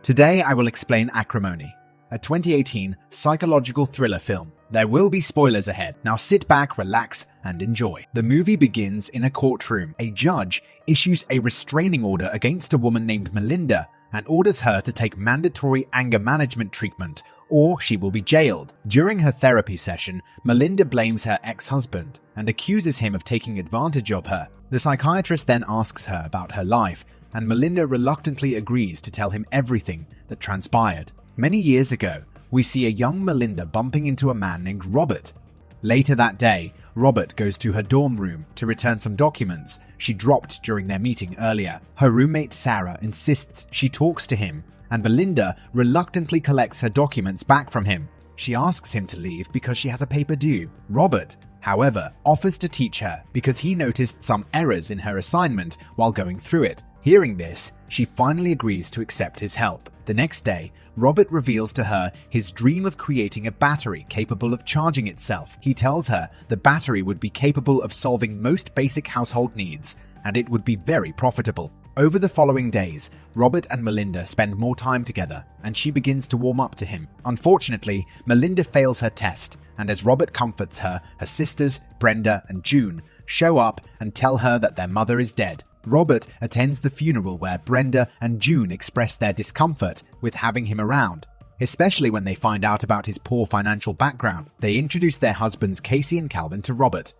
Today I will explain Acrimony, a 2018 psychological thriller film. There will be spoilers ahead. Now sit back, relax, and enjoy. The movie begins in a courtroom. A judge issues a restraining order against a woman named Melinda and orders her to take mandatory anger management treatment or she will be jailed. During her therapy session, Melinda blames her ex-husband and accuses him of taking advantage of her. The psychiatrist then asks her about her life, and Melinda reluctantly agrees to tell him everything that transpired. Many years ago, we see a young Melinda bumping into a man named Robert. Later that day, Robert goes to her dorm room to return some documents she dropped during their meeting earlier. Her roommate Sarah insists she talks to him, and Melinda reluctantly collects her documents back from him. She asks him to leave because she has a paper due. Robert, however, offers to teach her because he noticed some errors in her assignment while going through it. Hearing this, she finally agrees to accept his help. The next day, Robert reveals to her his dream of creating a battery capable of charging itself. He tells her the battery would be capable of solving most basic household needs, and it would be very profitable. Over the following days, Robert and Melinda spend more time together, and she begins to warm up to him. Unfortunately, Melinda fails her test, and as Robert comforts her, her sisters, Brenda and June, show up and tell her that their mother is dead. Robert attends the funeral where Brenda and June express their discomfort with having him around, especially when they find out about his poor financial background. They introduce their husbands Casey and Calvin to Robert.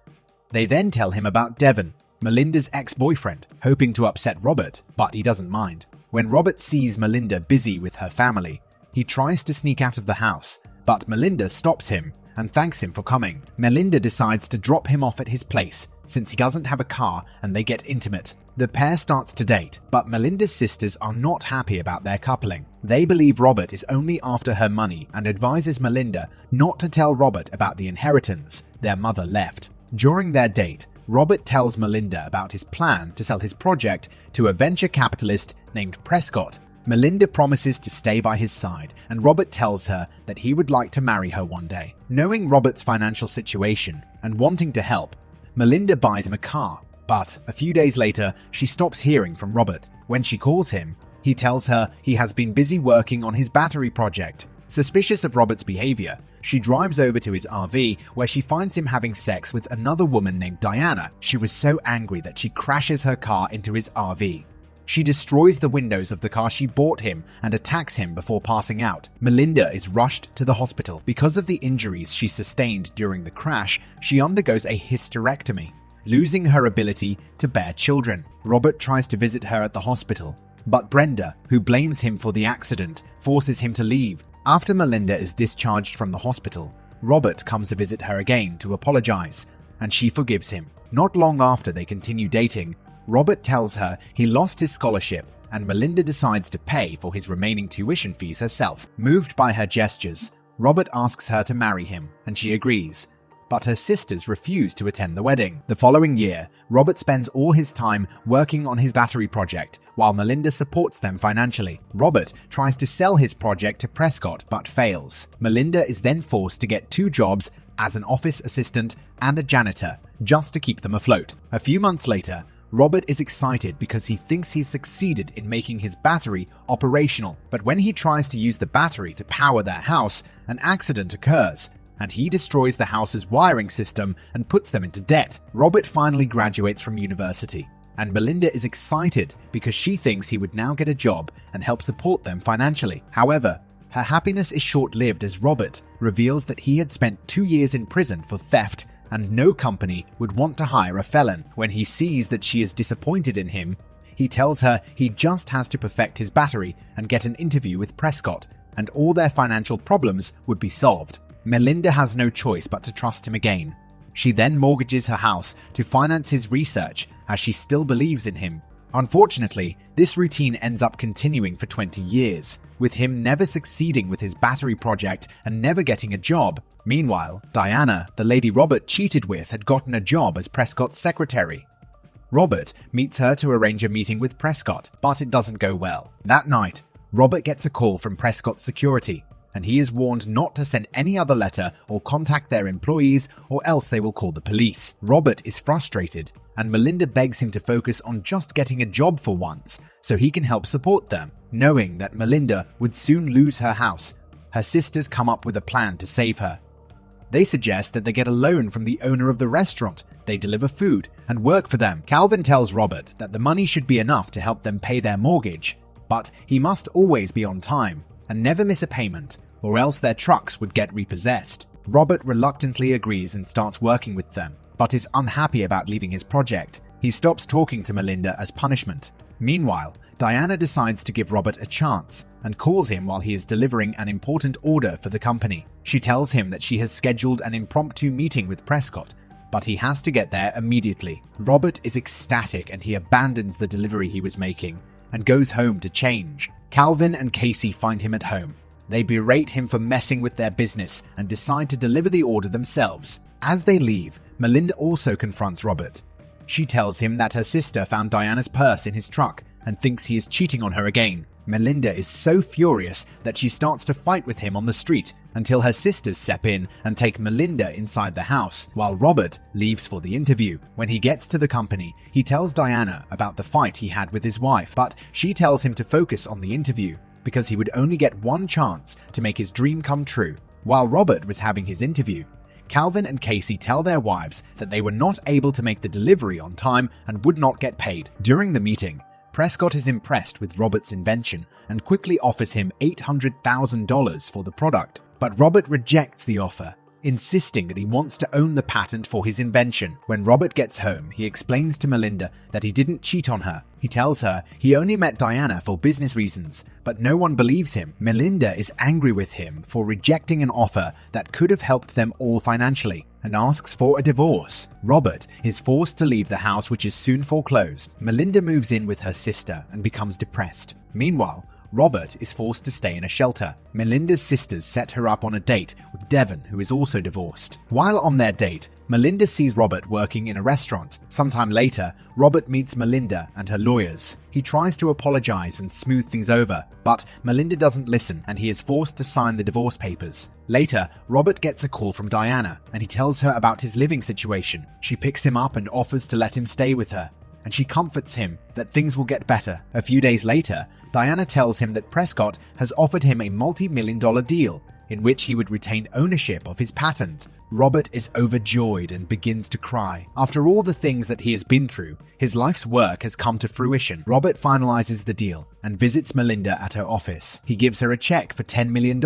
They then tell him about Devon, Melinda's ex-boyfriend, hoping to upset Robert, but he doesn't mind. When Robert sees Melinda busy with her family, he tries to sneak out of the house, but Melinda stops him and thanks him for coming. Melinda decides to drop him off at his place since he doesn't have a car, and they get intimate. The pair starts to date, but Melinda's sisters are not happy about their coupling. They believe Robert is only after her money and advises Melinda not to tell Robert about the inheritance their mother left. During their date, Robert tells Melinda about his plan to sell his project to a venture capitalist named Prescott. Melinda promises to stay by his side, and Robert tells her that he would like to marry her one day. Knowing Robert's financial situation and wanting to help, Melinda buys him a car, but a few days later, she stops hearing from Robert. When she calls him, he tells her he has been busy working on his battery project. Suspicious of Robert's behavior, she drives over to his RV where she finds him having sex with another woman named Diana. She was so angry that she crashes her car into his RV. She destroys the windows of the car she bought him and attacks him before passing out. Melinda is rushed to the hospital. Because of the injuries she sustained during the crash, she undergoes a hysterectomy, losing her ability to bear children. Robert tries to visit her at the hospital, but Brenda, who blames him for the accident, forces him to leave. After Melinda is discharged from the hospital, Robert comes to visit her again to apologize, and she forgives him. Not long after they continue dating, Robert tells her he lost his scholarship, and Melinda decides to pay for his remaining tuition fees herself. Moved by her gestures, Robert asks her to marry him, and she agrees, but her sisters refuse to attend the wedding. The following year, Robert spends all his time working on his battery project, while Melinda supports them financially. Robert tries to sell his project to Prescott, but fails. Melinda is then forced to get 2 jobs as an office assistant and a janitor, just to keep them afloat. A few months later, Robert is excited because he thinks he's succeeded in making his battery operational. But when he tries to use the battery to power their house, an accident occurs, and he destroys the house's wiring system and puts them into debt. Robert finally graduates from university, and Melinda is excited because she thinks he would now get a job and help support them financially. However, her happiness is short-lived as Robert reveals that he had spent 2 years in prison for theft, and no company would want to hire a felon. When he sees that she is disappointed in him, he tells her he just has to perfect his battery and get an interview with Prescott, and all their financial problems would be solved. Melinda has no choice but to trust him again. She then mortgages her house to finance his research as she still believes in him. Unfortunately, this routine ends up continuing for 20 years, with him never succeeding with his battery project and never getting a job. Meanwhile, Diana, the lady Robert cheated with, had gotten a job as Prescott's secretary. Robert meets her to arrange a meeting with Prescott, but it doesn't go well. That night, Robert gets a call from Prescott's security, and he is warned not to send any other letter or contact their employees, or else they will call the police. Robert is frustrated, and Melinda begs him to focus on just getting a job for once so he can help support them. Knowing that Melinda would soon lose her house, her sisters come up with a plan to save her. They suggest that they get a loan from the owner of the restaurant, they deliver food, and work for them. Calvin tells Robert that the money should be enough to help them pay their mortgage, but he must always be on time and never miss a payment, or else their trucks would get repossessed. Robert reluctantly agrees and starts working with them, but is unhappy about leaving his project. He stops talking to Melinda as punishment. Meanwhile, Diana decides to give Robert a chance and calls him while he is delivering an important order for the company. She tells him that she has scheduled an impromptu meeting with Prescott, but he has to get there immediately. Robert is ecstatic and he abandons the delivery he was making and goes home to change. Calvin and Casey find him at home. They berate him for messing with their business and decide to deliver the order themselves. As they leave, Melinda also confronts Robert. She tells him that her sister found Diana's purse in his truck and thinks he is cheating on her again. Melinda is so furious that she starts to fight with him on the street until her sisters step in and take Melinda inside the house, while Robert leaves for the interview. When he gets to the company, he tells Diana about the fight he had with his wife, but she tells him to focus on the interview because he would only get one chance to make his dream come true. While Robert was having his interview, Calvin and Casey tell their wives that they were not able to make the delivery on time and would not get paid. During the meeting, Prescott is impressed with Robert's invention and quickly offers him $800,000 for the product, but Robert rejects the offer, insisting that he wants to own the patent for his invention. When Robert gets home, he explains to Melinda that he didn't cheat on her. He tells her he only met Diana for business reasons, but no one believes him. Melinda is angry with him for rejecting an offer that could have helped them all financially and asks for a divorce. Robert is forced to leave the house, which is soon foreclosed. Melinda moves in with her sister and becomes depressed. Meanwhile, Robert is forced to stay in a shelter. Melinda's sisters set her up on a date with Devon, who is also divorced. While on their date, Melinda sees Robert working in a restaurant. Sometime later, Robert meets Melinda and her lawyers. He tries to apologize and smooth things over, but Melinda doesn't listen and he is forced to sign the divorce papers. Later, Robert gets a call from Diana and he tells her about his living situation. She picks him up and offers to let him stay with her, and she comforts him that things will get better. A few days later, Diana tells him that Prescott has offered him a multi-million-dollar deal in which he would retain ownership of his patent. Robert is overjoyed and begins to cry. After all the things that he has been through, his life's work has come to fruition. Robert finalizes the deal and visits Melinda at her office. He gives her a check for $10 million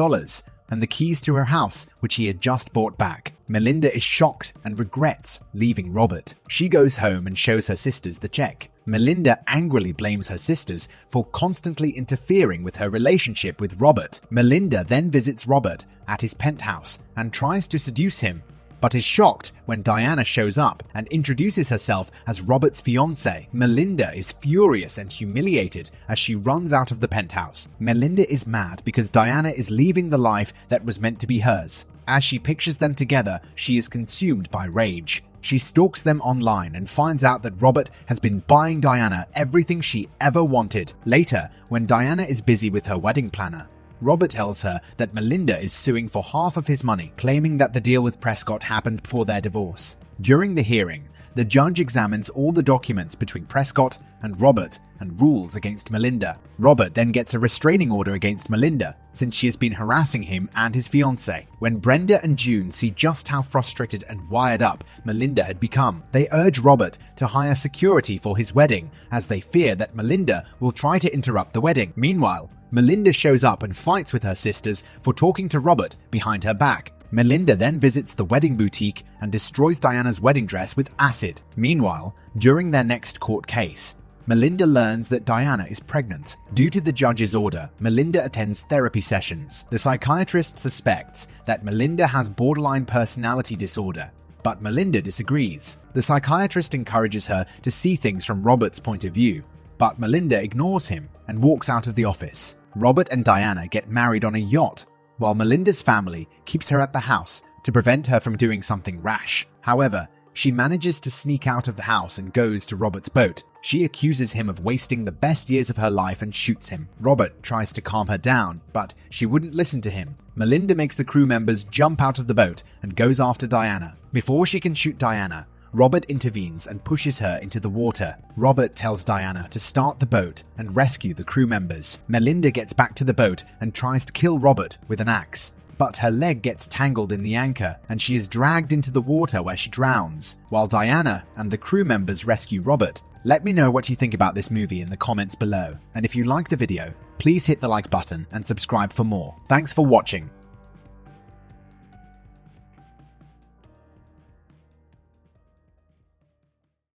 and the keys to her house, which he had just bought back. Melinda is shocked and regrets leaving Robert. She goes home and shows her sisters the check. Melinda angrily blames her sisters for constantly interfering with her relationship with Robert. Melinda then visits Robert at his penthouse and tries to seduce him, but is shocked when Diana shows up and introduces herself as Robert's fiancée. Melinda is furious and humiliated as she runs out of the penthouse. Melinda is mad because Diana is leaving the life that was meant to be hers. As she pictures them together, she is consumed by rage. She stalks them online and finds out that Robert has been buying Diana everything she ever wanted. Later, when Diana is busy with her wedding planner, Robert tells her that Melinda is suing for half of his money, claiming that the deal with Prescott happened before their divorce. During the hearing, the judge examines all the documents between Prescott and Robert and rules against Melinda. Robert then gets a restraining order against Melinda since she has been harassing him and his fiancée. When Brenda and June see just how frustrated and wired up Melinda had become, they urge Robert to hire security for his wedding as they fear that Melinda will try to interrupt the wedding. Meanwhile, Melinda shows up and fights with her sisters for talking to Robert behind her back. Melinda then visits the wedding boutique and destroys Diana's wedding dress with acid. Meanwhile, during their next court case, Melinda learns that Diana is pregnant. Due to the judge's order, Melinda attends therapy sessions. The psychiatrist suspects that Melinda has borderline personality disorder, but Melinda disagrees. The psychiatrist encourages her to see things from Robert's point of view, but Melinda ignores him and walks out of the office. Robert and Diana get married on a yacht, while Melinda's family keeps her at the house to prevent her from doing something rash. However, she manages to sneak out of the house and goes to Robert's boat. She accuses him of wasting the best years of her life and shoots him. Robert tries to calm her down, but she wouldn't listen to him. Melinda makes the crew members jump out of the boat and goes after Diana. Before she can shoot Diana, Robert intervenes and pushes her into the water. Robert tells Diana to start the boat and rescue the crew members. Melinda gets back to the boat and tries to kill Robert with an axe, but her leg gets tangled in the anchor and she is dragged into the water where she drowns, while Diana and the crew members rescue Robert. Let me know what you think about this movie in the comments below, and if you liked the video, please hit the like button and subscribe for more. Thanks for watching.